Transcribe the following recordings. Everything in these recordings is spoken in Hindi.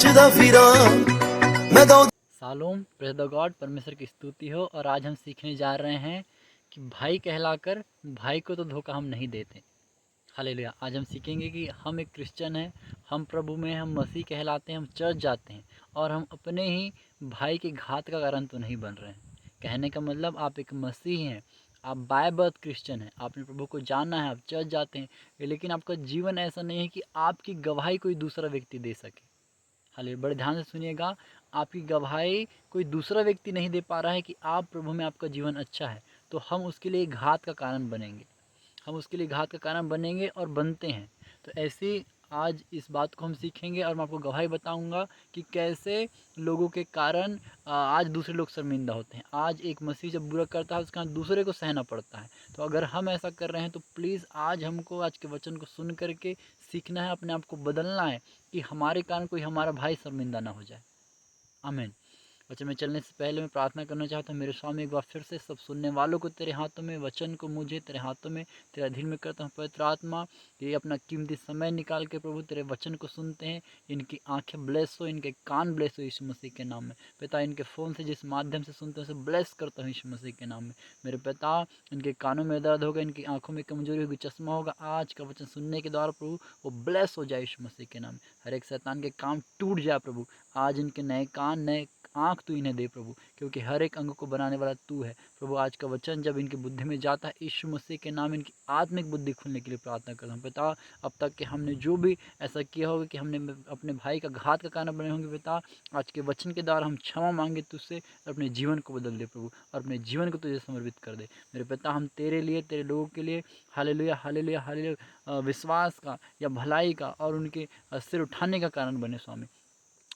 नचदा फिरा मैं तो। शालोम, प्रेज़ द गॉड, परमेश्वर की स्तुति हो। और आज हम सीखने जा रहे हैं कि भाई कहलाकर भाई को तो धोखा हम नहीं देते। हालेलुया। आज हम सीखेंगे कि हम एक क्रिश्चियन हैं, हम प्रभु में, हम मसीह कहलाते हैं, हम चर्च जाते हैं और हम अपने ही भाई के घात का कारण तो नहीं बन रहे हैं। कहने का मतलब आप एक मसीही हैं, आप बाय बर्थ क्रिश्चियन हैं, आपने प्रभु को जाना है, आप चर्च जाते हैं, लेकिन आपका जीवन ऐसा नहीं है कि आपकी गवाही कोई दूसरा व्यक्ति दे सके। हालेलुया। बड़े ध्यान से सुनिएगा, आपकी गवाही कोई दूसरा व्यक्ति नहीं दे पा रहा है कि आप प्रभु में आपका जीवन अच्छा है, तो हम उसके लिए घात का कारण बनेंगे, हम उसके लिए घात का कारण बनेंगे और बनते हैं। तो ऐसे आज इस बात को हम सीखेंगे और मैं आपको गवाही बताऊंगा कि कैसे लोगों के कारण आज दूसरे लोग शर्मिंदा होते हैं। आज एक मसीह जब बुरा करता है उसका दूसरे को सहना पड़ता है। तो अगर हम ऐसा कर रहे हैं तो प्लीज़ आज हमको आज के वचन को सुन करके सीखना है, अपने आप को बदलना है कि हमारे कारण कोई हमारा भाई शर्मिंदा ना हो जाए। आमीन। वचन में चलने से पहले मैं प्रार्थना करना चाहता हूँ। मेरे स्वामी, एक बार फिर से सब सुनने वालों को तेरे हाथों में, वचन को मुझे तेरे हाथों में तेरे अधीन में करता हूँ। पवित्र आत्मा, ये अपना कीमती समय निकाल के प्रभु तेरे वचन को सुनते हैं, इनकी आंखें ब्लेस हो, इनके कान ब्लेस हो यीशु मसीह के नाम में। पिता, इनके फ़ोन से जिस माध्यम से सुनते हैं उसे ब्लेस करता हूँ यीशु मसीह के नाम में। मेरे पिता, इनके कानों में दर्द होगा, इनकी आंखों में कमजोरी होगी, चश्मा होगा, आज का वचन सुनने के द्वारा प्रभु वो ब्लेस हो जाए यीशु मसीह के नाम में। हर एक शैतान के काम टूट जाए प्रभु। आज इनके नए कान, नए आँख तू इन्हें दे प्रभु, क्योंकि हर एक अंग को बनाने वाला तू है प्रभु। आज का वचन जब इनकी बुद्धि में जाता है, यीशु मसीह के नाम इनकी आत्मिक बुद्धि खुलने के लिए प्रार्थना करता हूँ। पिता, अब तक के हमने जो भी ऐसा किया होगा कि हमने अपने भाई का घात का कारण बने होंगे, पिता आज के वचन के द्वारा हम क्षमा मांगे तुझसे और अपने जीवन को बदल दे प्रभु, और अपने जीवन को तुझे समर्पित कर दे। मेरे पिता, हम तेरे लिए, तेरे लोगों के लिए हालेलुया हालेलुया हालेलुया विश्वास का या भलाई का और उनके सिर उठाने का कारण बने स्वामी।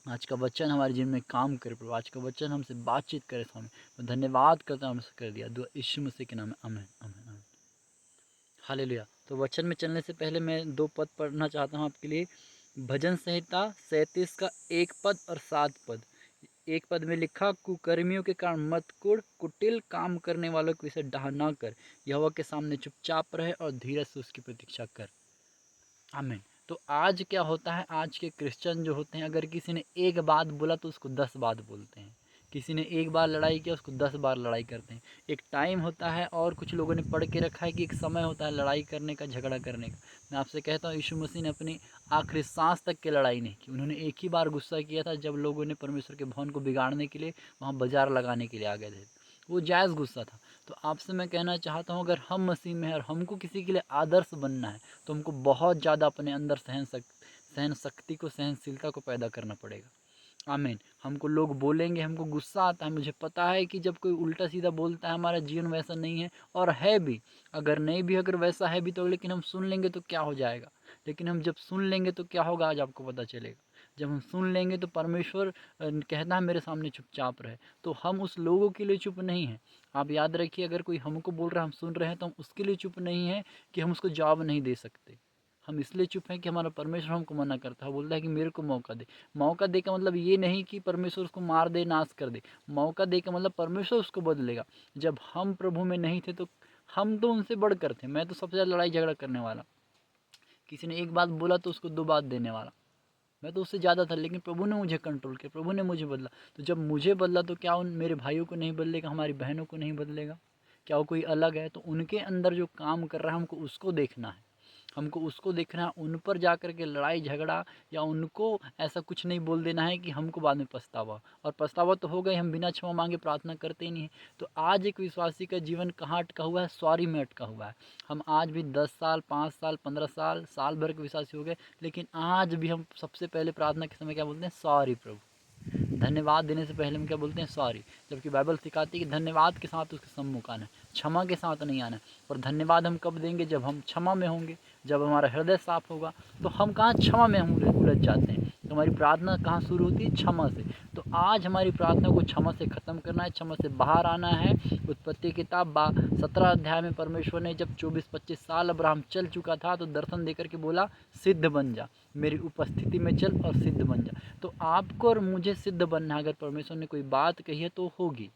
आज का वचन हमारे जीवन में काम करे प्रभु, आज का वचन हमसे बातचीत करे स्वामी। मैं धन्यवाद करता हूँ, हमसे कर दिया दुआ यीशु मसीह के नाम में, आमीन आमीन आमीन। हालेलुया। तो वचन में चलने से पहले मैं दो पद पढ़ना चाहता हूँ आपके लिए। भजन संहिता 37 का 1 पद और 7 पद। 1 पद में लिखा, कुकर्मियों के कारण मत कुढ़, कुटिल काम करने वालों के विषय डाह ना कर, यहोवा के सामने चुपचाप रहे और धीरज से उसकी प्रतीक्षा कर। आमीन। तो आज क्या होता है, आज के क्रिश्चियन जो होते हैं, अगर किसी ने एक बात बोला तो उसको 10 बात बोलते हैं। किसी ने एक बार लड़ाई किया उसको 10 बार लड़ाई करते हैं। एक टाइम होता है और कुछ लोगों ने पढ़ के रखा है कि एक समय होता है लड़ाई करने का, झगड़ा करने का। मैं आपसे कहता हूँ, यीशु मसीह ने अपनी आखिरी सांस तक की लड़ाई नहीं की। उन्होंने एक ही बार गुस्सा किया था जब लोगों ने परमेश्वर के भवन को बिगाड़ने के लिए वहाँ बाजार लगाने के लिए आ गए थे। वो जायज़ गुस्सा था। तो आपसे मैं कहना चाहता हूँ, अगर हम मसीह में हैं और हमको किसी के लिए आदर्श बनना है तो हमको बहुत ज़्यादा अपने अंदर सहन शक्ति को, सहनशीलता को पैदा करना पड़ेगा। आमीन। हमको लोग बोलेंगे, हमको गुस्सा आता है, मुझे पता है कि जब कोई उल्टा सीधा बोलता है हमारा जीवन वैसा नहीं है और है भी, अगर नहीं भी, अगर वैसा है भी तो, लेकिन हम सुन लेंगे तो क्या हो जाएगा। लेकिन हम जब सुन लेंगे तो क्या होगा, आज आपको पता चलेगा। जब हम सुन लेंगे तो परमेश्वर कहता है मेरे सामने चुपचाप रहे, तो हम उस लोगों के लिए चुप नहीं हैं। आप याद रखिए, अगर कोई हमको बोल रहा है, हम सुन रहे हैं, तो हम उसके लिए चुप नहीं हैं कि हम उसको जवाब नहीं दे सकते। हम इसलिए चुप हैं कि हमारा परमेश्वर हमको मना करता है, बोलता है कि मेरे को मौका दे। मौका दे का मतलब ये नहीं कि परमेश्वर उसको मार दे, नाश कर दे। मौका दे का मतलब परमेश्वर उसको बदलेगा। जब हम प्रभु में नहीं थे तो हम तो उनसे बढ़कर थे। मैं तो सबसे ज़्यादा लड़ाई झगड़ा करने वाला, किसी ने एक बात बोला तो उसको 2 बात देने वाला, मैं तो उससे ज़्यादा था। लेकिन प्रभु ने मुझे कंट्रोल किया, प्रभु ने मुझे बदला। तो जब मुझे बदला तो क्या उन मेरे भाइयों को नहीं बदलेगा, हमारी बहनों को नहीं बदलेगा? क्या वो कोई अलग है? तो उनके अंदर जो काम कर रहा है हमको उसको देखना है, हमको उसको देखना है। उन पर जा कर के लड़ाई झगड़ा या उनको ऐसा कुछ नहीं बोल देना है कि हमको बाद में पछतावा, और पछतावा तो हो गई, हम बिना क्षमा मांगे प्रार्थना करते ही नहीं। तो आज एक विश्वासी का जीवन कहाँ अटका हुआ है? सॉरी में अटका हुआ है। हम आज भी 10 साल, 5 साल, 15 साल, साल भर के विश्वासी हो गए, लेकिन आज भी हम सबसे पहले प्रार्थना के समय क्या बोलते हैं? सॉरी प्रभु। धन्यवाद देने से पहले हम क्या बोलते हैं? सॉरी। जबकि बाइबल सिखाती है कि धन्यवाद के साथ उसके सम्मुख आना है, क्षमा के साथ नहीं आना है। और धन्यवाद हम कब देंगे? जब हम क्षमा में होंगे, जब हमारा हृदय साफ होगा। तो हम कहाँ क्षमा में हम उलझ जाते हैं। तो हमारी प्रार्थना कहाँ शुरू होती है? क्षमा से। तो आज हमारी प्रार्थना को क्षमा से ख़त्म करना है, क्षमा से बाहर आना है। उत्पत्ति किताब 17 अध्याय में परमेश्वर ने जब 24-25 साल अब्राहम चल चुका था तो दर्शन देकर के बोला, सिद्ध बन जा, मेरी उपस्थिति में चल और सिद्ध बन जा। तो आपको और मुझे सिद्ध बनना है। अगर परमेश्वर ने कोई बात कही है तो होगी,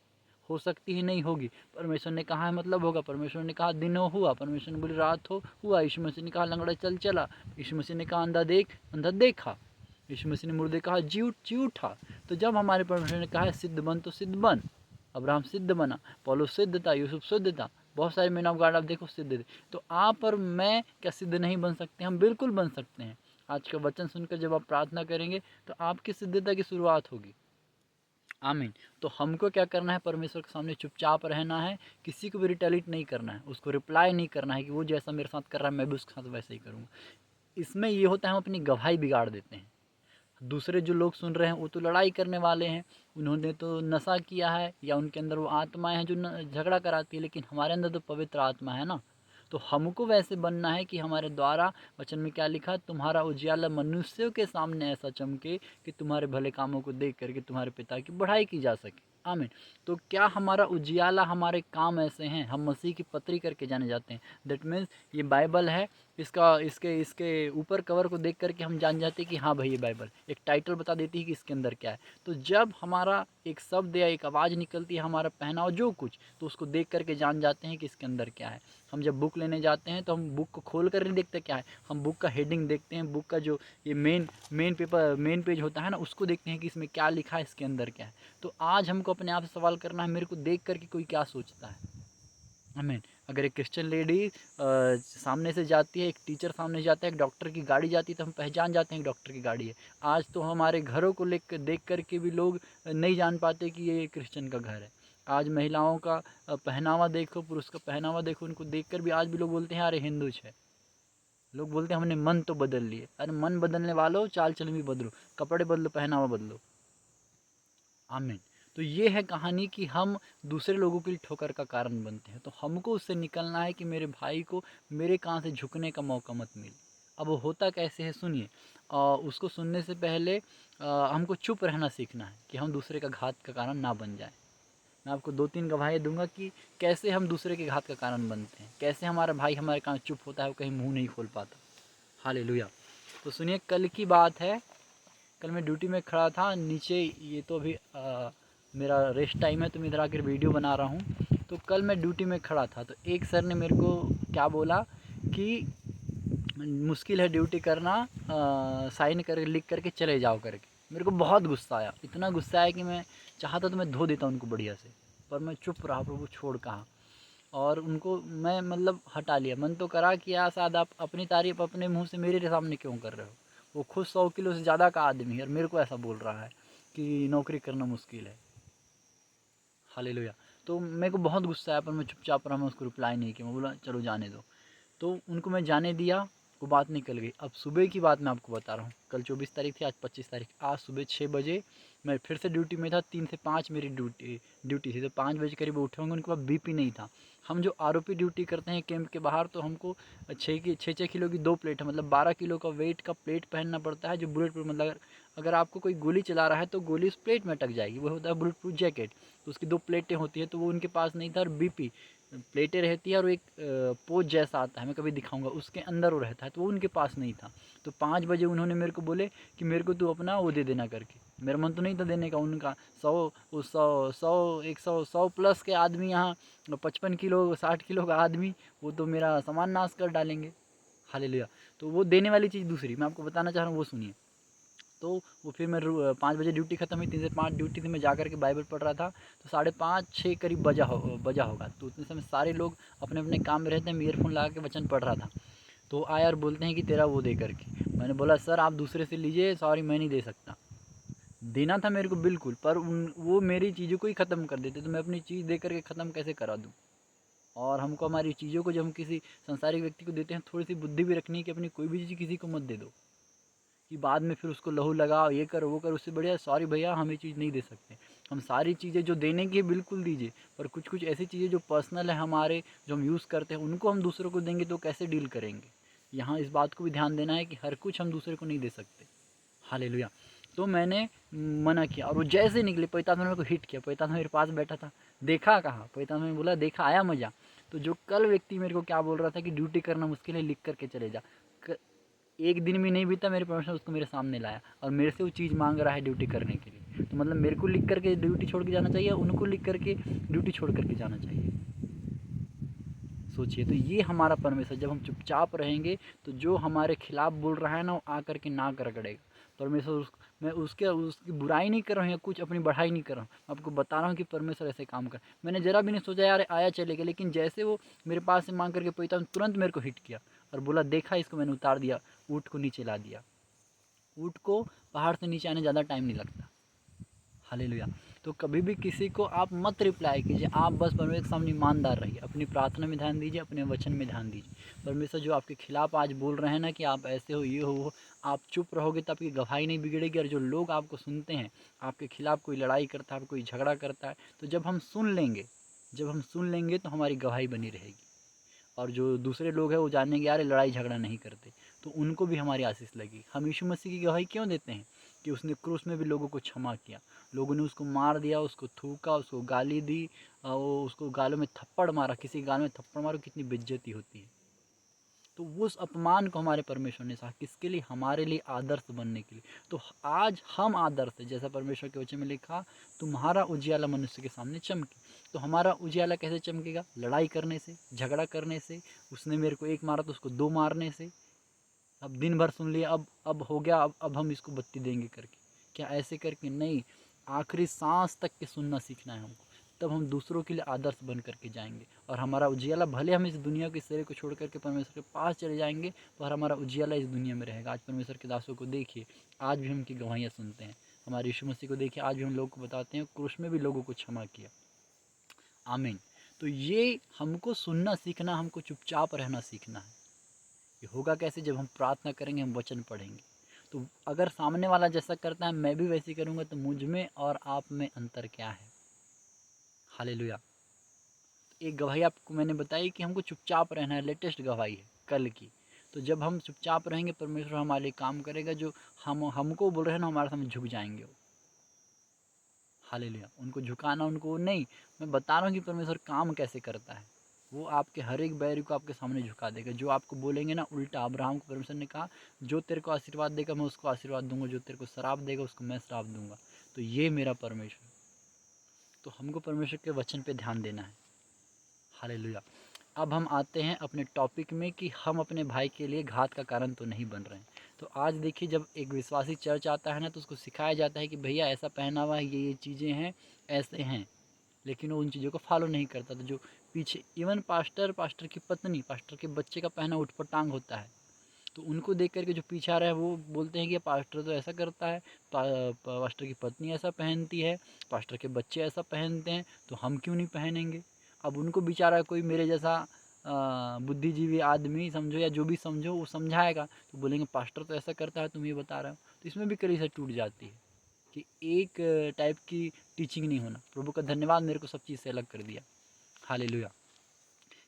हो सकती है नहीं होगी। परमेश्वर ने कहा है मतलब होगा। परमेश्वर ने कहा दिन हो, हुआ। परमेश्वर ने बोली रात हो, हुआ। यीशु मसीह ने कहा लंगड़ा चल, चला। यीशु मसीह ने कहा अंधा देख, अंधा देखा। यीशु मसीह ने मुर्दे कहा जी उठा। तो जब हमारे परमेश्वर ने कहा है सिद्ध बन तो सिद्ध बन, अब्राहम सिद्ध बना, पौलुस सिद्ध था, यूसुफ सिद्ध था, बहुत सारे मैन ऑफ गॉड आप देखो सिद्ध थे। तो आप और मैं क्या सिद्ध नहीं बन सकते? हम बिल्कुल बन सकते हैं। आज का वचन सुनकर जब आप प्रार्थना करेंगे तो आपकी सिद्धता की शुरुआत होगी। आमीन। तो हमको क्या करना है? परमेश्वर के सामने चुपचाप रहना है, किसी को भी रिटेलिट नहीं करना है, उसको रिप्लाई नहीं करना है कि वो जैसा मेरे साथ कर रहा है मैं भी उसके साथ वैसे ही करूँगा। इसमें ये होता है हम अपनी गवाही बिगाड़ देते हैं। दूसरे जो लोग सुन रहे हैं वो तो लड़ाई करने वाले हैं, उन्होंने तो नशा किया है या उनके अंदर वो आत्माएं हैं जो झगड़ा कराती है, लेकिन हमारे अंदर तो पवित्र आत्मा है ना। तो हमको वैसे बनना है कि हमारे द्वारा, वचन में क्या लिखा, तुम्हारा उजियाला मनुष्यों के सामने ऐसा चमके कि तुम्हारे भले कामों को देख करके तुम्हारे पिता की बढ़ाई की जा सके। आमीन। तो क्या हमारा उजियाला, हमारे काम ऐसे हैं, हम मसीह की पत्री करके जाने जाते हैं। दैट मीन्स ये बाइबल है, इसका इसके ऊपर कवर को देख करके हम जान जाते हैं कि हाँ भाई ये बाइबल, एक टाइटल बता देती है कि इसके अंदर क्या है। तो जब हमारा एक शब्द या एक आवाज़ निकलती है, हमारा पहनावा जो कुछ, तो उसको देख करके जान जाते हैं कि इसके अंदर क्या है। हम जब बुक लेने जाते हैं तो हम बुक को खोल कर नहीं देखते क्या है, हम बुक का हेडिंग देखते हैं, बुक का जो ये मेन पेज होता है ना, उसको देखते हैं कि इसमें क्या लिखा है, इसके अंदर क्या है। तो आज हमको अपने आप से सवाल करना है, मेरे को देख करके कोई क्या सोचता है। आमीन। अगर एक क्रिश्चियन लेडी सामने से जाती है, एक टीचर सामने जाता है, एक डॉक्टर की गाड़ी जाती है, तो हम पहचान जाते हैं कि डॉक्टर की गाड़ी है। आज तो हमारे घरों को देख करके भी लोग नहीं जान पाते कि ये क्रिश्चियन का घर है। आज महिलाओं का पहनावा देखो, पुरुष का पहनावा देखो, उनको देखकर भी आज भी लोग बोलते हैं अरे हिंदू है। लोग बोलते हैं हमने मन तो बदल लिए। अरे मन बदलने वालों, चाल चलन भी बदलो, कपड़े बदलो, पहनावा बदलो। आमीन। तो ये है कहानी कि हम दूसरे लोगों के लिए ठोकर का कारण बनते हैं। तो हमको उससे निकलना है कि मेरे भाई को मेरे कान से झुकने का मौका मत मिले। अब वो होता कैसे है सुनिए। उसको सुनने से पहले हमको चुप रहना सीखना है कि हम दूसरे का घात का कारण ना बन जाए। मैं आपको 2-3 गवाही दूंगा कि कैसे हम दूसरे के घात का कारण बनते हैं, कैसे हमारा भाई हमारे कान चुप होता है, वो कहीं मुँह नहीं खोल पाता। हालेलुया। तो सुनिए, कल की बात है। कल मैं ड्यूटी में खड़ा था नीचे, ये तो अभी मेरा रेस्ट टाइम है तो मैं इधर आकर वीडियो बना रहा हूँ। तो कल मैं ड्यूटी में खड़ा था तो एक सर ने मेरे को क्या बोला कि मुश्किल है ड्यूटी करना, साइन कर लिख करके चले जाओ करके। मेरे को बहुत गुस्सा आया, इतना गुस्सा आया कि मैं चाहता तो मैं धो देता उनको बढ़िया से, पर मैं चुप रहा, प्रभु छोड़ कहा। और उनको मैं मतलब हटा लिया। मन तो करा कि यार शायद आप अपनी तारीफ़ अपने मुंह से मेरे सामने क्यों कर रहे हो। वो खुद 100 किलो से ज़्यादा का आदमी है और मेरे को ऐसा बोल रहा है कि नौकरी करना मुश्किल है। हालेलुया। तो मेरे को बहुत गुस्सा आया, पर मैं चुपचाप रहा, मैं उसको रिप्लाई नहीं किया। मैं बोला चलो जाने दो। तो उनको मैं जाने दिया, वो बात निकल गई। अब सुबह की बात मैं आपको बता रहा हूँ। कल 24 तारीख थी, आज 25 तारीख। आज सुबह 6 बजे मैं फिर से ड्यूटी में था। 3 से 5 मेरी ड्यूटी थी, तो 5 बजे करीब उठे होंगे। उनके पास बीपी नहीं था। हम जो आरओपी ड्यूटी करते हैं कैंप के बाहर, तो हमको 6 किलो की 2 प्लेट है, मतलब 12 किलो का वेट का प्लेट पहनना पड़ता है, जो बुलेट प्रूफ, मतलब अगर आपको कोई गोली चला रहा है तो गोली उस प्लेट में अटक जाएगी। वो होता है बुलेट प्रूफ जैकेट। तो उसकी 2 प्लेटें होती है, तो वो उनके पास नहीं था। और बीपी प्लेटें रहती है और एक पोज जैसा आता है, मैं कभी दिखाऊंगा, उसके अंदर वो रहता है, तो वो उनके पास नहीं था। तो 5 बजे उन्होंने मेरे को बोले कि मेरे को तू अपना वो दे देना करके। मेरा मन तो नहीं था देने का। उनका 100 प्लस के आदमी यहाँ, 55 किलो 60 किलो का आदमी, वो तो मेरा सामान नाश कर डालेंगे। हालेलुया। तो वो देने वाली चीज़ दूसरी मैं आपको बताना चाह रहा हूँ, वो सुनिए। तो वो फिर मैं 5 बजे ड्यूटी ख़त्म हुई, 3 से 5 ड्यूटी थी। मैं जा कर के बाइबल पढ़ रहा था, तो 5:30-6 करीब बजा होगा। तो उतने समय सारे लोग अपने अपने काम में रहते हैं। मैं ईयरफोन लगा के वचन पढ़ रहा था। तो आए और बोलते हैं कि तेरा वो दे करके। मैंने बोला सर आप दूसरे से लीजिए, सॉरी मैं नहीं दे सकता। देना था मेरे को बिल्कुल, पर वो मेरी चीज़ों को ही ख़त्म कर देते, तो मैं अपनी चीज़ दे करके ख़त्म कैसे करा दूँ। और हमको हमारी चीज़ों को जब हम किसी संसारिक व्यक्ति को देते हैं, थोड़ी सी बुद्धि भी रखनी है कि अपनी कोई भी चीज़ किसी को मत दे दो, कि बाद में फिर उसको लहू लगाओ, ये करो वो करो। उससे बढ़िया सॉरी भैया हम ये चीज़ नहीं दे सकते। हम सारी चीज़ें जो देने की है बिल्कुल दीजिए, पर कुछ कुछ ऐसी चीज़ें जो पर्सनल है हमारे, जो हम यूज़ करते हैं, उनको हम दूसरों को देंगे तो कैसे डील करेंगे। यहाँ इस बात को भी ध्यान देना है कि हर कुछ हम दूसरे को नहीं दे सकते। हालेलुया। तो मैंने मना किया और वो जैसे निकले, पैतान ने मेरे को हिट किया। पैतान मेरे पास बैठा था। देखा कहाँ, पैतान ने बोला देखा, आया मज़ा। तो जो कल व्यक्ति मेरे को क्या बोल रहा था कि ड्यूटी करना मुश्किल है, लिख करके चले जा, एक दिन भी नहीं बीता मेरे परमेश्वर उसको मेरे सामने लाया और मेरे से वो चीज़ मांग रहा है ड्यूटी करने के लिए। तो मतलब मेरे को लिख करके ड्यूटी छोड़ के जाना चाहिए, उनको लिख करके ड्यूटी छोड़ करके जाना चाहिए। सोचिए। तो ये हमारा परमेश्वर, जब हम चुपचाप रहेंगे तो जो हमारे खिलाफ बोल रहा है ना, वो आकर के नाक रगड़ेगा। परमेश्वर मैं उसकी बुराई नहीं कर रहा हूँ या कुछ अपनी बढ़ाई नहीं कर रहा हूँ, मैं आपको बता रहा हूँ कि परमेश्वर ऐसे काम कर। मैंने ज़रा भी नहीं सोचा यार आया चलेगा, लेकिन जैसे वो मेरे पास से मांग करके पैसा तुरंत मेरे को हिट किया और बोला देखा इसको मैंने उतार दिया, ऊँट को नीचे ला दिया। ऊँट को पहाड़ से नीचे आने ज़्यादा टाइम नहीं लगता। हालेलुया। तो कभी भी किसी को आप मत रिप्लाई कीजिए, आप बस परमेश्वर के सामने ईमानदार रहिए, अपनी प्रार्थना में ध्यान दीजिए, अपने वचन में ध्यान दीजिए। परमेश्वर जो आपके खिलाफ आज बोल रहे हैं ना कि आप ऐसे हो, ये हो, वो, आप चुप रहोगे तो आपकी गवाही नहीं बिगड़ेगी। और जो लोग आपको सुनते हैं, आपके खिलाफ कोई लड़ाई करता है, कोई झगड़ा करता है, तो जब हम सुन लेंगे तो हमारी गवाही बनी रहेगी। और जो दूसरे लोग हैं वो जानेंगे यार लड़ाई झगड़ा नहीं करते, तो उनको भी हमारी आशीष लगी। हम यीशु मसीह की गवाही क्यों देते हैं? कि उसने क्रूस में भी लोगों को क्षमा किया, लोगों ने उसको मार दिया, उसको थूका, उसको गाली दी, वो उसको गालों में थप्पड़ मारा, किसी गाल में थप्पड़ मारो कितनी बेइज्जती होती है। तो उस अपमान को हमारे परमेश्वर ने सहा, किसके लिए? हमारे लिए आदर्श बनने के लिए। तो आज हम आदर्श है, जैसा परमेश्वर के वचन में लिखा, तुम्हारा उजियाला मनुष्य के सामने चमके। तो हमारा उजियाला कैसे चमकेगा? लड़ाई करने से, झगड़ा करने से, उसने मेरे को एक मारा तो उसको दो मारने से, अब दिन भर सुन लिया, अब हो गया, अब हम इसको बत्ती देंगे करके, क्या ऐसे करके नहीं, आखिरी सांस तक के सुनना सीखना है हमको, तब हम दूसरों के लिए आदर्श बन करके जाएंगे। और हमारा उजियाला, भले हम इस दुनिया के सिरे को छोड़ करके परमेश्वर के पास चले जाएंगे, पर हमारा उजियाला इस दुनिया में रहेगा। आज परमेश्वर के दासों को देखिए, आज भी हम उनकी गवाहियाँ सुनते हैं। हमारे यीशु मसीह को देखिए, आज भी हम लोगों को बताते हैं, क्रूस में भी लोगों को क्षमा किया। आमीन। तो ये हमको सुनना सीखना, हमको चुपचाप रहना सीखना है। ये होगा कैसे? जब हम प्रार्थना करेंगे, हम वचन पढ़ेंगे। तो अगर सामने वाला जैसा करता है मैं भी वैसे ही करूँगा, तो मुझ में और आप में अंतर क्या है? हालेलुया। एक गवाही आपको मैंने बताई कि हमको चुपचाप रहना है, लेटेस्ट गवाही है कल की। तो जब हम चुपचाप रहेंगे, परमेश्वर हमारे लिए काम करेगा। जो हमको बोल रहे हैं ना, हमारे सामने झुक जाएंगे वो। हालेलुया। उनको झुकाना, उनको नहीं, मैं बता रहा हूँ कि परमेश्वर काम कैसे करता है। वो आपके हर एक बैरी को आपके सामने झुका देगा। जो आपको बोलेंगे ना उल्टा, अब्राहम को परमेश्वर ने कहा जो तेरे को आशीर्वाद देगा मैं उसको आशीर्वाद दूंगा, जो तेरे को श्राप देगा उसको मैं श्राप दूंगा। तो ये मेरा परमेश्वर। तो हमको परमेश्वर के वचन पे ध्यान देना है। हालेलुया। अब हम आते हैं अपने टॉपिक में कि हम अपने भाई के लिए घात का कारण तो नहीं बन रहे हैं। तो आज देखिए, जब एक विश्वासी चर्च आता है ना, तो उसको सिखाया जाता है कि भैया ऐसा पहना हुआ है, ये चीज़ें हैं, ऐसे हैं, लेकिन वो उन चीज़ों को फॉलो नहीं करता। तो जो पीछे इवन पास्टर की पत्नी, पास्टर के बच्चे का पहना उठपटांग होता है, तो उनको देख करके जो पीछे आ रहा है वो बोलते हैं कि पास्टर तो ऐसा करता है, पास्टर की पत्नी ऐसा पहनती है, पास्टर के बच्चे ऐसा पहनते हैं, तो हम क्यों नहीं पहनेंगे? अब उनको बेचारा कोई मेरे जैसा बुद्धिजीवी आदमी समझो या जो भी समझो, वो समझाएगा तो बोलेंगे पास्टर तो ऐसा करता है, तुम ये बता रहे हो। तो इसमें भी कलीसिया टूट जाती है कि एक टाइप की टीचिंग नहीं होना। प्रभु का धन्यवाद, मेरे को सब चीज़ से अलग कर दिया। हालेलुया।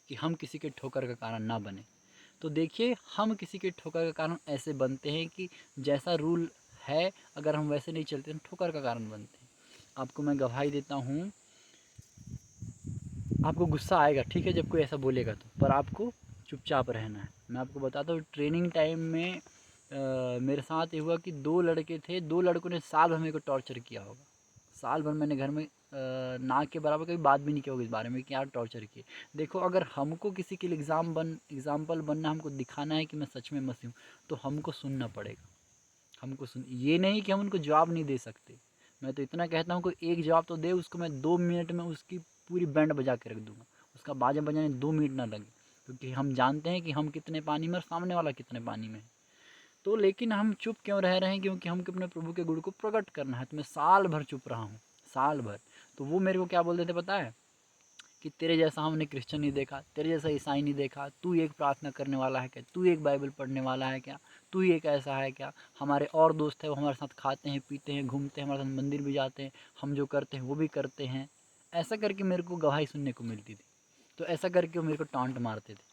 कि हम किसी के ठोकर का कारण ना बने। तो देखिए, हम किसी के ठोकर का कारण ऐसे बनते हैं कि जैसा रूल है, अगर हम वैसे नहीं चलते, हम ठोकर का कारण बनते हैं। आपको मैं गवाही देता हूँ, आपको गुस्सा आएगा, ठीक है, जब कोई ऐसा बोलेगा तो, पर आपको चुपचाप रहना है। मैं आपको बताता हूँ, ट्रेनिंग टाइम में मेरे साथ ये हुआ कि दो लड़के थे, दो लड़कों ने साल भर मेरे को टॉर्चर किया होगा। साल भर मैंने घर में ना के बराबर कभी बात भी नहीं किया होगा इस बारे में कि यार टॉर्चर किए। देखो, अगर हमको किसी के लिए एग्ज़ाम्पल बनना, हमको दिखाना है कि मैं सच में मसीह हूँ, तो हमको सुनना पड़ेगा। ये नहीं कि हम उनको जवाब नहीं दे सकते। मैं तो इतना कहता हूँ, कोई एक जवाब तो दे, उसको मैं 2 मिनट में उसकी पूरी बैंड बजा के रख दूँगा। उसका बाजा बजाने 2 मिनट ना लगे, क्योंकि हम जानते हैं कि हम कितने पानी में और सामने वाला कितने पानी में है। तो लेकिन हम चुप क्यों रह रहे हैं? क्योंकि हमको अपने प्रभु के गुण को प्रकट करना है। तो मैं साल भर चुप रहा हूँ, साल भर। तो वो मेरे को क्या बोलते थे पता है? कि तेरे जैसा हमने क्रिश्चियन नहीं देखा, तेरे जैसा ईसाई नहीं देखा, तू एक प्रार्थना करने वाला है क्या? तू एक बाइबल पढ़ने वाला है क्या? तू एक ऐसा है क्या? हमारे और दोस्त हैं, वो हमारे साथ खाते हैं, पीते हैं, घूमते हैं, हमारे साथ मंदिर भी जाते हैं, हम जो करते हैं वो भी करते हैं। ऐसा करके मेरे को गवाही सुनने को मिलती थी। तो ऐसा करके वो मेरे को टांट मारते थे,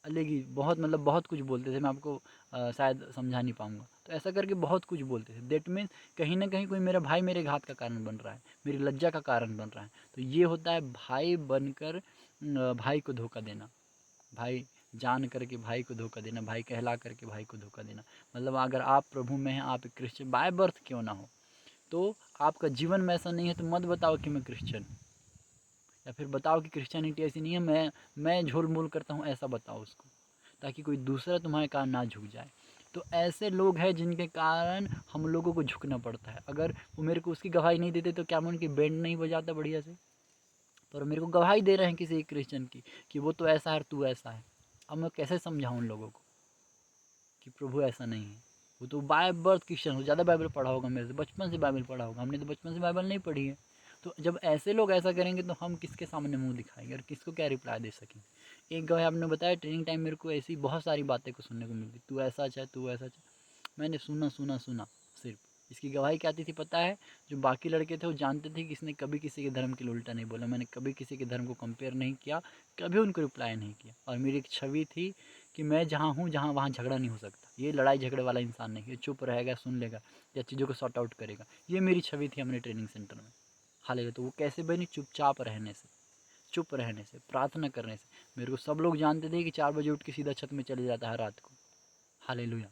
अलग ही बहुत, मतलब बहुत कुछ बोलते थे। मैं आपको शायद समझा नहीं पाऊँगा। तो ऐसा करके बहुत कुछ बोलते थे। दैट मीन्स कहीं न कहीं कोई मेरा भाई मेरे घात का कारण बन रहा है, मेरी लज्जा का कारण बन रहा है। तो ये होता है भाई बनकर भाई को धोखा देना, भाई जान करके भाई को धोखा देना, भाई कहला करके भाई को धोखा देना। मतलब अगर आप प्रभु में हैं, आप एक क्रिश्चियन बाय बर्थ क्यों ना हो, तो आपका जीवन में ऐसा नहीं है, तो मत बताओ कि मैं क्रिश्चियन हूँ, या फिर बताओ कि क्रिश्चियनिटी ऐसी नहीं है, मैं झोल-मोल करता हूँ, ऐसा बताओ उसको, ताकि कोई दूसरा तुम्हारे कारण ना झुक जाए। तो ऐसे लोग हैं जिनके कारण हम लोगों को झुकना पड़ता है। अगर वो मेरे को उसकी गवाही नहीं देते तो क्या मैं उनकी बैंड नहीं बजाता बढ़िया से? पर मेरे को गवाही दे रहे हैं किसी क्रिश्चियन की कि वो तो ऐसा है और तू ऐसा है। अब मैं कैसे समझाऊँ उन लोगों को कि प्रभु ऐसा नहीं है? वो तो बाय बर्थ क्रिश्चियन हो, ज़्यादा बाइबल पढ़ा होगा मेरे से, बचपन से बाइबल पढ़ा होगा, हमने तो बचपन से बाइबल नहीं पढ़ी है। तो जब ऐसे लोग ऐसा करेंगे तो हम किसके सामने मुंह दिखाएंगे और किसको क्या रिप्लाई दे सकेंगे? एक गवाही आपने बताया, ट्रेनिंग टाइम मेरे को ऐसी बहुत सारी बातें को सुनने को मिलती, तू ऐसा चाहे, तू ऐसा चाहे। मैंने सुना सुना सुना सिर्फ। इसकी गवाही क्या आती थी पता है? जो बाकी लड़के थे वो जानते थे कि इसने कभी किसी के धर्म के लिए उल्टा नहीं बोला, मैंने कभी किसी के धर्म को कंपेयर नहीं किया, कभी उनको रिप्लाई नहीं किया। और मेरी एक छवि थी कि मैं जहाँ हूँ जहाँ वहाँ झगड़ा नहीं हो सकता, ये लड़ाई झगड़े वाला इंसान नहीं, ये चुप रहेगा, सुन लेगा या चीज़ों को सॉर्ट आउट करेगा। ये मेरी छवि थी अपने ट्रेनिंग सेंटर में। हालांकि तो वो कैसे बनी? चुपचाप रहने से, चुप रहने से, प्रार्थना करने से। मेरे को सब लोग जानते थे कि 4 बजे उठ के सीधा छत में चले जाता है रात को। हालेलुया।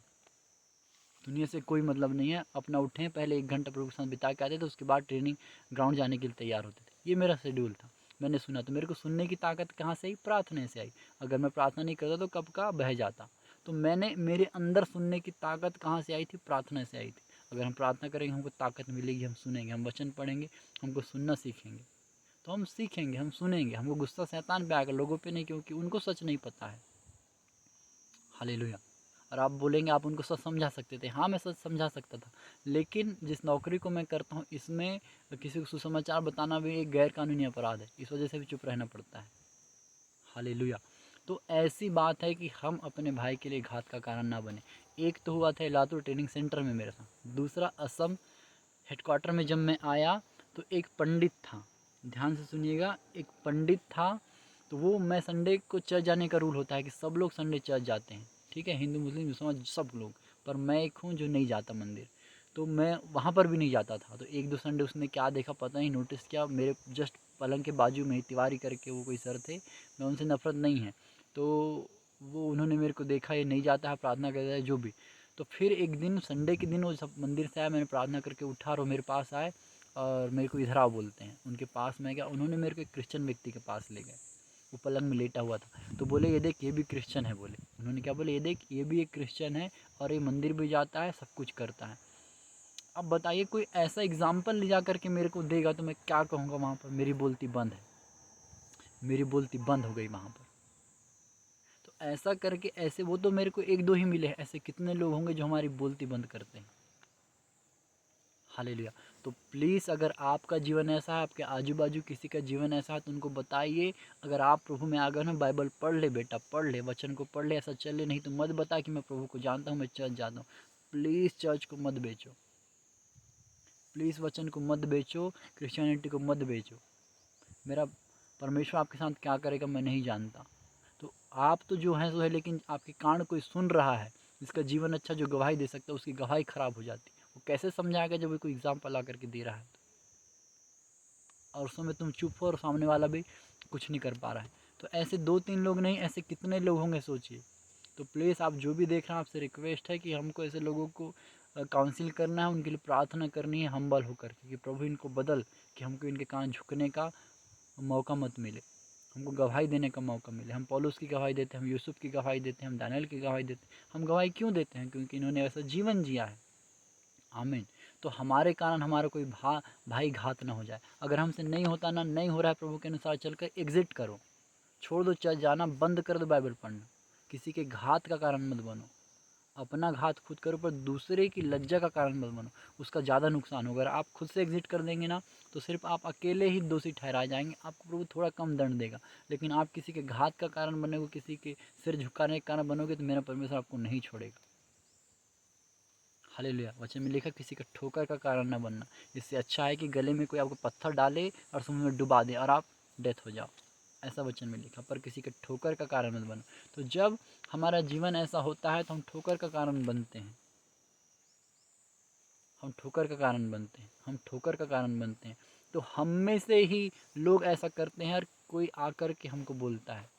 दुनिया से कोई मतलब नहीं है, अपना उठें, पहले 1 घंटा प्रभु के साथ बिता के आते थे, उसके बाद ट्रेनिंग ग्राउंड जाने के लिए तैयार होते थे। ये मेरा शेड्यूल था। मैंने सुना तो मेरे को सुनने की ताकत कहाँ से आई? प्रार्थना से आई। अगर मैं प्रार्थना नहीं करता तो कब का बह जाता। तो मेरे अंदर सुनने की ताकत कहाँ से आई थी? प्रार्थना से आई थी। अगर हम प्रार्थना करेंगे हमको ताकत मिलेगी, हम सुनेंगे, हम वचन पढ़ेंगे, हमको सुनना सीखेंगे, तो हम सीखेंगे, हम सुनेंगे। हमको गुस्सा शैतान पे आएगा, लोगों पे नहीं, क्योंकि उनको सच नहीं पता है। हालेलुया। और आप बोलेंगे आप उनको सच समझा सकते थे। हाँ, मैं सच समझा सकता था, लेकिन जिस नौकरी को मैं करता हूँ इसमें किसी को सुसमाचार बताना भी एक गैर कानूनी अपराध है, इस वजह से भी चुप रहना पड़ता है। हालेलुया। तो ऐसी बात है कि हम अपने भाई के लिए घात का कारण ना बने। एक तो हुआ था लातूर ट्रेनिंग सेंटर में मेरे साथ, दूसरा असम हेडक्वार्टर में जब मैं आया तो एक पंडित था, ध्यान से सुनिएगा, एक पंडित था। तो वो, मैं संडे को चर्च जाने का रूल होता है कि सब लोग संडे चर्च जाते हैं, ठीक है, हिंदू मुस्लिम मुसलमान सब लोग, पर मैं एक हूँ जो नहीं जाता मंदिर। तो मैं वहाँ पर भी नहीं जाता था। तो 1-2 संडे उसने क्या देखा पता नहीं, नोटिस किया मेरे जस्ट पलंग के बाजू में ही, तिवारी करके वो कोई सर थे, मैं उनसे नफरत नहीं है, तो वो उन्होंने मेरे को देखा ये नहीं जाता है, प्रार्थना करता है जो भी। तो फिर एक दिन संडे के दिन वो सब मंदिर से आया, मैंने प्रार्थना करके उठा और वो मेरे पास आए और मेरे को इधर आओ बोलते हैं। उनके पास मैं गया, उन्होंने मेरे को एक क्रिश्चियन व्यक्ति के पास ले गए, वो पलंग में लेटा हुआ था। तो बोले ये देख ये भी क्रिश्चियन है, बोले उन्होंने, क्या बोले, ये देख ये भी एक क्रिश्चियन है और ये मंदिर भी जाता है, सब कुछ करता है। अब बताइए कोई ऐसा एग्जाम्पल ले जा करके मेरे को देगा तो मैं क्या कहूँगा? वहाँ पर मेरी बोलती बंद है, मेरी बोलती बंद हो गई वहाँ पर। तो ऐसा करके, ऐसे वो तो मेरे को 1-2 ही मिले हैं, ऐसे कितने लोग होंगे जो हमारी बोलती बंद करते हैं। हालेलुया। तो प्लीज़ अगर आपका जीवन ऐसा है, आपके आजू बाजू किसी का जीवन ऐसा है, तो उनको बताइए, अगर आप प्रभु में आ गए ना, बाइबल पढ़ ले बेटा, पढ़ ले, वचन को पढ़ ले, ऐसा चल ले। नहीं तो मत बता कि मैं प्रभु को जानता हूँ, मैं चर्च जाता हूँ। प्लीज़ चर्च को मत बेचो, प्लीज़ वचन को मत बेचो, क्रिश्चियनिटी को मत बेचो। मेरा परमेश्वर आपके साथ क्या करेगा मैं नहीं जानता। तो आप तो जो है सो है, लेकिन आपके कान कोई सुन रहा है, जिसका जीवन अच्छा, जो गवाही दे सकता है, उसकी गवाही खराब हो जाती है। वो कैसे समझाएगा जब वो कोई एग्जाम्पल ला करके दे रहा है? और उस समय तुम चुप हो और सामने वाला भी कुछ नहीं कर पा रहा है। तो ऐसे 2-3 लोग नहीं, ऐसे कितने लोग होंगे सोचिए। तो प्लीज़ आप जो भी देख रहे हैं, आपसे रिक्वेस्ट है कि हमको ऐसे लोगों को काउंसिल करना है, उनके लिए प्रार्थना करनी है हम्बल होकर के, कि प्रभु इनको बदल, कि हमको इनके कान झुकने का मौका मत मिले, हमको गवाही देने का मौका मिले। हम पौलुस की गवाही देते हैं, हम यूसुफ की गवाही देते हैं, हम दानियल की गवाही देते हैं। हम गवाही क्यों देते हैं? क्योंकि इन्होंने ऐसा जीवन जिया है। आमीन। तो हमारे कारण हमारा कोई भाई घात ना हो जाए। अगर हमसे नहीं होता ना, नहीं हो रहा है प्रभु के अनुसार चलकर, एग्जिट करो, छोड़ दो, चल जाना बंद कर दो, बाइबल पढ़ना। किसी के घात का कारण मत बनो। अपना घात खुद करो, पर दूसरे की लज्जा का कारण मत बनो, उसका ज़्यादा नुकसान होगा। अगर आप खुद से एग्जिट कर देंगे ना, तो सिर्फ आप अकेले ही दोषी ठहराए जाएंगे, आपको प्रभु थोड़ा कम दंड देगा। लेकिन आप किसी के घात का कारण बनेगे, किसी के सिर झुकाने के कारण बनोगे, तो मेरा परमेश्वर आपको नहीं छोड़ेगा। हालेलुया। वचन में लिखा, किसी का ठोकर का कारण न बनना। इससे अच्छा है कि गले में कोई आपको पत्थर डाले और समुद्र में डुबा दे और आप डेथ हो जाओ, ऐसा वचन में लिखा। पर किसी के ठोकर का कारण मत बनो। तो जब हमारा जीवन ऐसा होता है तो हम ठोकर का कारण बनते हैं, हम ठोकर का कारण बनते हैं, हम ठोकर का कारण बनते हैं। तो हम में से ही लोग ऐसा करते हैं और कोई आकर के हमको बोलता है।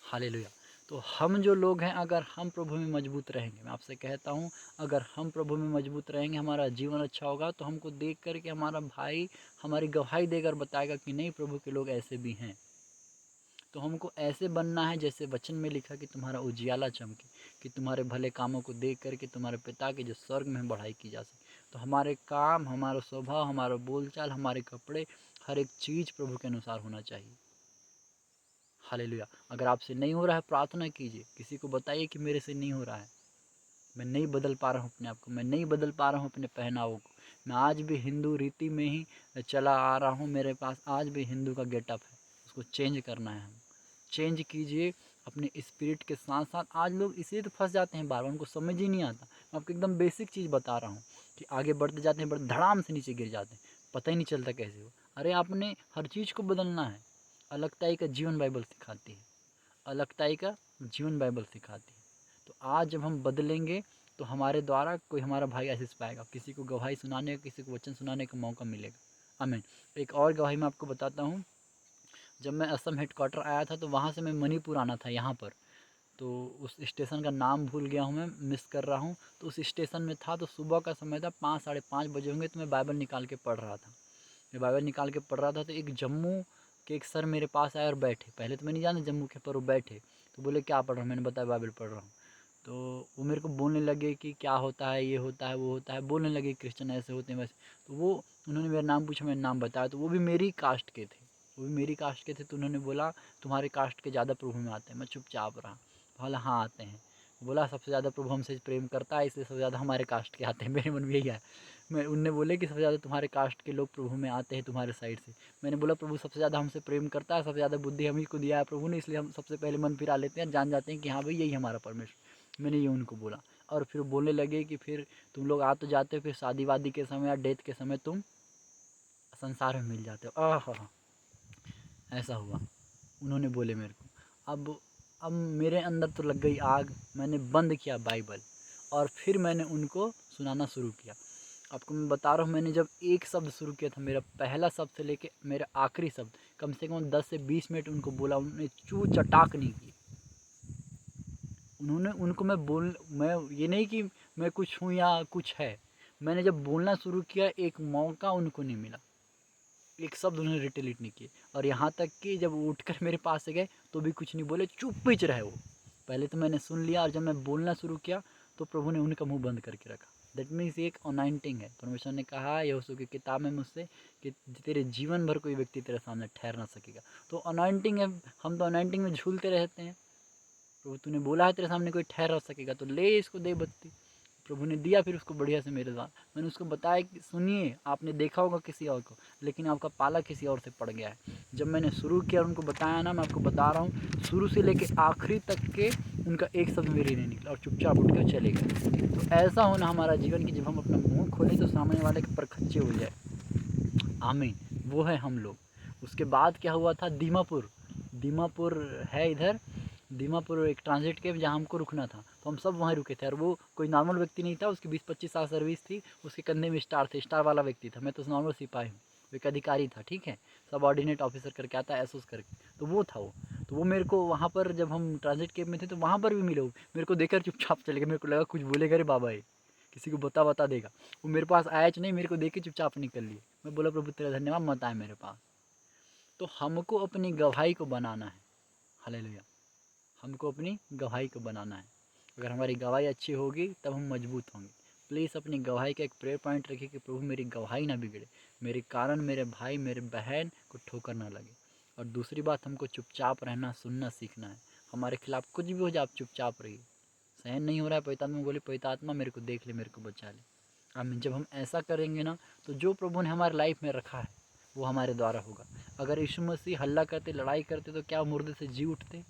हालेलुया। तो हम जो लोग हैं, अगर हम प्रभु में मजबूत रहेंगे, मैं आपसे कहता हूँ, अगर हम प्रभु में मजबूत रहेंगे, हमारा जीवन अच्छा होगा, तो हमको देख कर के हमारा भाई हमारी गवाही देकर बताएगा कि नहीं, प्रभु के लोग ऐसे भी हैं। तो हमको ऐसे बनना है जैसे वचन में लिखा कि तुम्हारा उजियाला चमके, कि तुम्हारे भले कामों को देख करके तुम्हारे पिता के जो स्वर्ग में बढ़ाई की जा सके। तो हमारे काम, हमारा स्वभाव, हमारा बोलचाल, हमारे कपड़े, हर एक चीज़ प्रभु के अनुसार होना चाहिए। हालेलुया। अगर आपसे नहीं हो रहा है, प्रार्थना कीजिए, किसी को बताइए कि मेरे से नहीं हो रहा है, मैं नहीं बदल पा रहा हूँ अपने आप को, मैं नहीं बदल पा रहा हूँ अपने पहनावों को, मैं आज भी हिंदू रीति में ही चला आ रहा हूँ, मेरे पास आज भी हिंदू का गेटअप है, उसको चेंज करना है। हम चेंज कीजिए अपने स्पिरिट के साथ साथ। आज लोग इसीलिए तो फंस जाते हैं बार बार, उनको समझ ही नहीं आता। मैं आपको एकदम बेसिक चीज़ बता रहा हूँ कि आगे बढ़ते जाते हैं, बड़े धड़ाम से नीचे गिर जाते हैं, पता ही नहीं चलता कैसे हो। अरे आपने हर चीज़ को बदलना है। अलगताई का जीवन बाइबल सिखाती है, अलगताई का जीवन बाइबल सिखाती है। तो आज जब हम बदलेंगे तो हमारे द्वारा कोई हमारा भाई आशीष पाएगा, किसी को गवाही सुनाने का, किसी को वचन सुनाने का मौका मिलेगा। आमीन। एक और गवाही मैं आपको बताता हूँ। जब मैं असम हेडक्वार्टर आया था तो वहाँ से मैं मणिपुर आना था यहाँ पर, तो उस स्टेशन का नाम भूल गया हूँ, मैं मिस कर रहा हूँ। तो उस स्टेशन में था, तो सुबह का समय था, 5 साढ़े 5 बजे होंगे। तो मैं बाइबल निकाल के पढ़ रहा था, मैं बाइबल निकाल के पढ़ रहा था। तो एक जम्मू के एक सर मेरे पास आए और बैठे। पहले तो मैं नहीं जानता जम्मू के, पर वो बैठे तो बोले क्या पढ़ रहा हूँ, मैंने बताया बाइबल पढ़ रहा हूँ। तो वो मेरे को बोलने लगे कि क्या होता है, ये होता है, वो होता है, बोलने लगे क्रिश्चियन ऐसे होते हैं वैसे। तो वो उन्होंने मेरा नाम पूछा, मैंने नाम बताया। तो वो भी मेरी कास्ट के थे, वो भी मेरी कास्ट के थे। तो उन्होंने बोला तुम्हारे कास्ट के ज़्यादा प्रभु में आते हैं। मैं चुपचाप रहा, बोला हाँ आते हैं। बोला सबसे ज़्यादा प्रभु हमसे प्रेम करता है, इसलिए सबसे ज़्यादा हमारे कास्ट के आते हैं। मेरे मन में यही है। मैं उनने बोले कि सबसे ज़्यादा तुम्हारे कास्ट के लोग प्रभु में आते हैं तुम्हारे साइड से। मैंने बोला प्रभु सबसे ज़्यादा हमसे प्रेम करता है, सबसे ज़्यादा बुद्धि हम ही को दिया है प्रभु ने, इसलिए हम सबसे पहले मन फिरा लेते हैं, जान जाते हैं कि हाँ भाई यही हमारा परमेश्वर। मैंने ये उनको बोला। और फिर बोलने लगे कि फिर तुम लोग आ तो जाते हो, फिर शादी वादी के समय या डेथ के समय तुम संसार में मिल जाते हो। हाँ, ऐसा हुआ, उन्होंने बोले मेरे को। अब मेरे अंदर तो लग गई आग। मैंने बंद किया बाइबल और फिर मैंने उनको सुनाना शुरू किया। आपको मैं बता रहा हूँ, मैंने जब एक शब्द शुरू किया था, मेरा पहला शब्द से लेके मेरा आखिरी शब्द, कम से कम 10 से 20 मिनट उनको बोला। उन्होंने चू चटाक नहीं की। मैं ये नहीं कि मैं कुछ हूँ या कुछ है। मैंने जब बोलना शुरू किया, एक मौका उनको नहीं मिला, एक शब्द उन्होंने रिटेलिट नहीं किए। और यहाँ तक कि जब वो उठकर मेरे पास से गए तो भी कुछ नहीं बोले, चुप ही रहे वो। पहले तो मैंने सुन लिया, और जब मैं बोलना शुरू किया तो प्रभु ने उनका मुंह बंद करके रखा। दैट मीन्स एक अनाइंटिंग है। परमेश्वर ने कहा यहोशू की किताब में मुझसे कि तेरे जीवन भर कोई व्यक्ति तेरे सामने ठहर ना सकेगा। तो अनाइंटिंग है, हम तो अनाइंटिंग में झूलते रहते हैं। प्रभु तूने बोला है तेरे सामने कोई ठहर सकेगा, तो ले इसको दे बत्ती। प्रभु ने दिया फिर उसको बढ़िया से मेरे साथ। मैंने उसको बताया कि सुनिए, आपने देखा होगा किसी और को, लेकिन आपका पाला किसी और से पड़ गया है। जब मैंने शुरू किया और उनको बताया ना, मैं आपको बता रहा हूँ, शुरू से लेके आखिरी तक के उनका एक शब्द मेरे नहीं निकला, और चुपचाप उठ के चले गए। तो ऐसा होना हमारा जीवन कि जब हम अपना मुँह खोलें तो सामने वाले के पर खच्चे हो जाए। आमीन। वो है हम लोग। उसके बाद क्या हुआ था, दीमापुर, दीमापुर है इधर, दीमापुर एक ट्रांजिट कैब जहाँ हमको रुकना था, तो हम सब वहीं रुके थे। और वो कोई नॉर्मल व्यक्ति नहीं था, उसकी 20-25 साल सर्विस थी, उसके कंधे में स्टार थे, स्टार वाला व्यक्ति था। मैं तो नॉर्मल सिपाही हूँ, वो एक अधिकारी था, ठीक है, सब ऑर्डिनेट ऑफिसर करके आता है, एसोस करके। तो वो था वो। तो वो मेरे को वहाँ पर, जब हम ट्रांजिट कैब में थे तो वहाँ पर भी मिले। वो मेरे को देखकर चुपचाप चले गए। मेरे को लगा कुछ बोलेगा रे बाबा, ये किसी को बता देगा। वो मेरे पास आया नहीं, मेरे को देख के चुपचाप निकल लिए। मैं बोला प्रभु तेरा धन्यवाद, मत आए मेरे पास। तो हमको अपनी गवाही को बनाना है। हालेलुया। हमको अपनी गवाही को बनाना है। अगर हमारी गवाही अच्छी होगी तब हम मजबूत होंगे। प्लीज़ अपनी गवाही का एक प्रेयर पॉइंट रखिए कि प्रभु मेरी गवाही ना बिगड़े, मेरे कारण मेरे भाई मेरे बहन को ठोकर ना लगे। और दूसरी बात, हमको चुपचाप रहना, सुनना सीखना है। हमारे खिलाफ कुछ भी हो जाए, आप चुपचाप रहिए। सहन नहीं हो रहा है, पवित्र आत्मा बोले पवित्र आत्मा मेरे को देख ले, मेरे को बचा ले। आमीन। जब हम ऐसा करेंगे ना, तो जो प्रभु ने हमारे लाइफ में रखा है वो हमारे द्वारा होगा। अगर यीशु मसीह हल्ला करते, लड़ाई करते, तो क्या मुर्दे से जी उठते?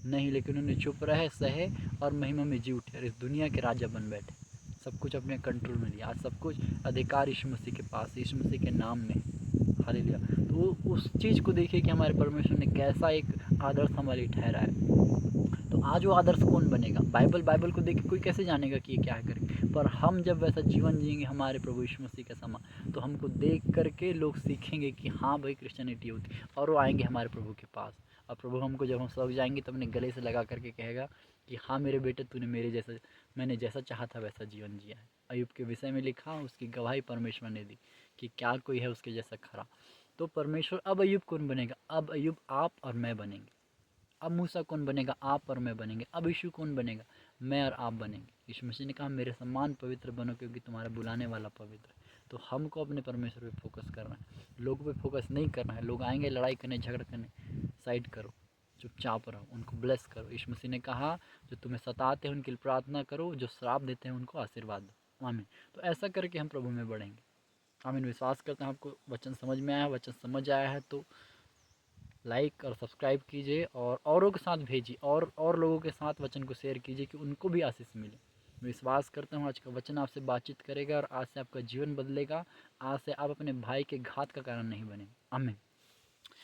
नहीं, लेकिन उन्होंने चुप रहे, सहे और महिमा में जी उठे और इस दुनिया के राजा बन बैठे। सब कुछ अपने कंट्रोल में लिया। आज सब कुछ अधिकार यीशु मसीह के पास, यीशु मसीह के नाम में। हालेलुया। तो उस चीज़ को देखिए कि हमारे परमेश्वर ने कैसा एक आदर्श हमारे लिए ठहरा है। तो आज वो आदर्श कौन बनेगा? बाइबल को देख के कोई कैसे जानेगा कि ये क्या है करके? पर हम जब वैसा जीवन जिएंगे हमारे प्रभु यीशु मसीह के समान, तो हमको देख करके लोग सीखेंगे कि हाँ भाई क्रिश्चियनिटी होती है, और वो आएंगे हमारे प्रभु के पास। और प्रभु हमको जब हम सब जाएंगे तो अपने गले से लगा करके कहेगा कि हाँ मेरे बेटे, तूने मेरे जैसा, मैंने जैसा चाहा था वैसा जीवन जिया है। अय्यूब के विषय में लिखा, उसकी गवाही परमेश्वर ने दी कि क्या कोई है उसके जैसा खरा। तो परमेश्वर, अब अय्यूब कौन बनेगा? अब अय्यूब आप और मैं बनेंगे। अब मूसा कौन बनेगा? आप और मैं बनेंगे। अब यीशु कौन बनेगा? मैं और आप बनेंगे। यीशु मसीह ने कहा मेरे समान पवित्र बनो क्योंकि तुम्हारा बुलाने वाला पवित्र है। तो हमको अपने परमेश्वर पे फोकस करना है, लोगों पे फोकस नहीं करना है। लोग आएंगे लड़ाई करने, झगड़ा करने, साइड करो, चुपचाप रहो, उनको ब्लेस करो। यीशु मसीह ने कहा जो तुम्हें सताते हैं उनके लिए प्रार्थना करो, जो श्राप देते हैं उनको आशीर्वाद दो। आमीन। तो ऐसा करके हम प्रभु में बढ़ेंगे। आमीन। विश्वास करते हैं आपको वचन समझ में आया है। वचन समझ आया है तो लाइक और सब्सक्राइब कीजिए और औरों के साथ भेजिए, और लोगों के साथ वचन को शेयर कीजिए कि उनको भी आशीष मिले। विश्वास करता हूँ आज का वचन आपसे बातचीत करेगा और आज से आपका जीवन बदलेगा। आज से आप अपने भाई के घात का कारण नहीं बने। आमीन।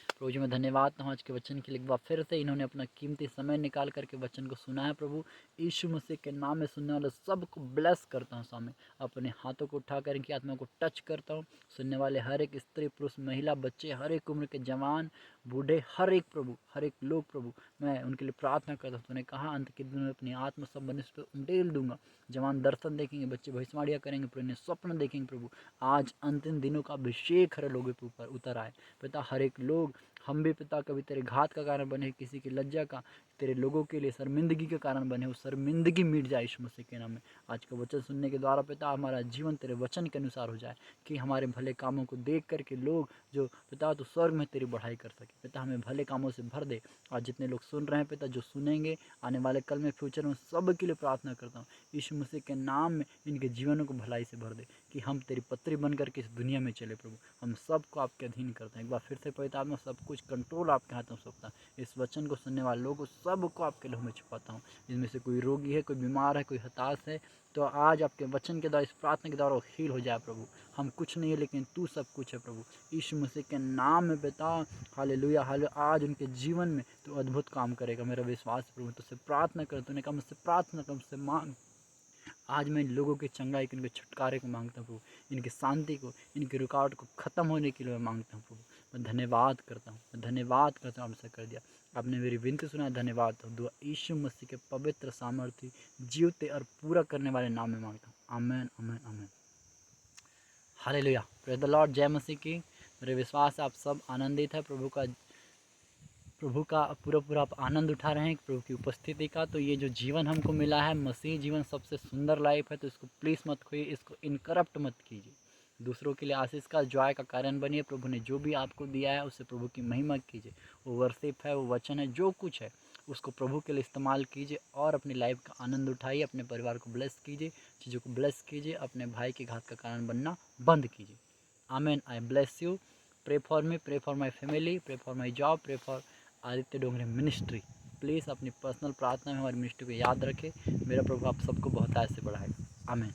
प्रभु जी मैं धन्यवाद हूँ आज के वचन के लिए। एक बार फिर से इन्होंने अपना कीमती समय निकाल करके वचन को सुना है। प्रभु यीशु मसीह के नाम में सुनने वाले सबको ब्लेस करता हूँ। स्वामी अपने हाथों को उठा कर इनकी आत्मा को टच करता हूँ। सुनने वाले हर एक स्त्री, पुरुष, महिला, बच्चे, हर एक उम्र के जवान, बूढ़े, हर एक प्रभु, हर एक लोग प्रभु मैं उनके लिए प्रार्थना करता हूँ। तूने कहा अंत के दिनों में अपनी आत्मा सब मनुष्य पर उंडेल दूंगा। जवान दर्शन देखेंगे, बच्चे भविष्यवाणियाँ करेंगे, पुराने स्वप्न देखेंगे। प्रभु आज अंतिम दिनों का अभिषेक हर लोगों के ऊपर उतर आए पिता। हर एक लोग, हम भी पिता कभी तेरे घात का कारण बने, किसी की लज्जा का, तेरे लोगों के लिए शर्मिंदगी के कारण बने, वो शर्मिंदगी मिट जाए यीशु मसीह के नाम में। आज का वचन सुनने के द्वारा पिता हमारा जीवन तेरे वचन के अनुसार हो जाए कि हमारे भले कामों को देख करके लोग जो पिता तो स्वर्ग में तेरी बढ़ाई कर सके। पिता हमें भले कामों से भर दे। आज जितने लोग सुन रहे हैं पिता, जो सुनेंगे आने वाले कल में, फ्यूचर में, सब के लिए प्रार्थना करता हूँ यीशु मसीह के नाम में इनके जीवनों को भलाई से भर दे कि हम तेरी पत्री बन करके इस दुनिया में चले। प्रभु हम सबको आपके अधीन करते हैं। एक बार फिर से पवित्र आत्मा सब कुछ कंट्रोल आपके हाथ में सौंपता है। इस वचन को सुनने वाले लोगों को सबको आपके लहू में छुपाता हूँ। इनमें से कोई रोगी है, कोई बीमार है, कोई हताश है, तो आज आपके वचन के द्वारा, इस प्रार्थना के द्वारा वो हील हो जाए। प्रभु हम कुछ नहीं है लेकिन तू सब कुछ है। प्रभु यीशु मसीह के नाम में पिता हालेलुया, हालेलुया। आज उनके जीवन में तो अद्भुत काम करेगा, मेरा विश्वास है। प्रभु तुझसे प्रार्थना कर, तूने कहा मुझसे प्रार्थना कर, मुझसे मांग। आज मैं इन लोगों की चंगाई को, इनके छुटकारे को मांगता हूँ प्रभु। इनकी शांति को, इनकी रुकावट को ख़त्म होने के लिए मैं मांगता हूँ प्रभु। मैं धन्यवाद करता हूँ, मैं धन्यवाद करता हूँ, आपसे कर दिया आपने मेरी विनती सुना। धन्यवाद हो दुआ यीशु मसीह के पवित्र सामर्थ्य जीवते और पूरा करने वाले नाम में मांगता हूँ। Amen, amen, amen. Hallelujah, praise the Lord. जय मसीह की। मेरे विश्वास है आप सब आनंदित है प्रभु का पूरा आप आनंद उठा रहे हैं प्रभु की उपस्थिति का। तो ये जो जीवन हमको मिला है, मसीह जीवन सबसे सुंदर लाइफ है, तो इसको प्लीज़ मत खोइए, इसको इनकरप्ट मत कीजिए। दूसरों के लिए आशीष का, जॉय का कारण बनिए। प्रभु ने जो भी आपको दिया है उससे प्रभु की महिमा कीजिए। वो वर्शिप है, वो वचन है, जो कुछ है उसको प्रभु के लिए इस्तेमाल कीजिए और अपनी लाइफ का आनंद उठाइए। अपने परिवार को ब्लेस कीजिए, चीज़ों को ब्लेस कीजिए। अपने भाई के घात का कारण बनना बंद कीजिए। Amen. I bless you. Pray for me, pray for my family, pray for my job, pray for Aditya Dongre ministry. Please अपनी पर्सनल प्रार्थना में हमारी मिनिस्ट्री को याद रखें। मेरा प्रभु आप सबको बहुत ऐसे बढ़ाए। आमीन।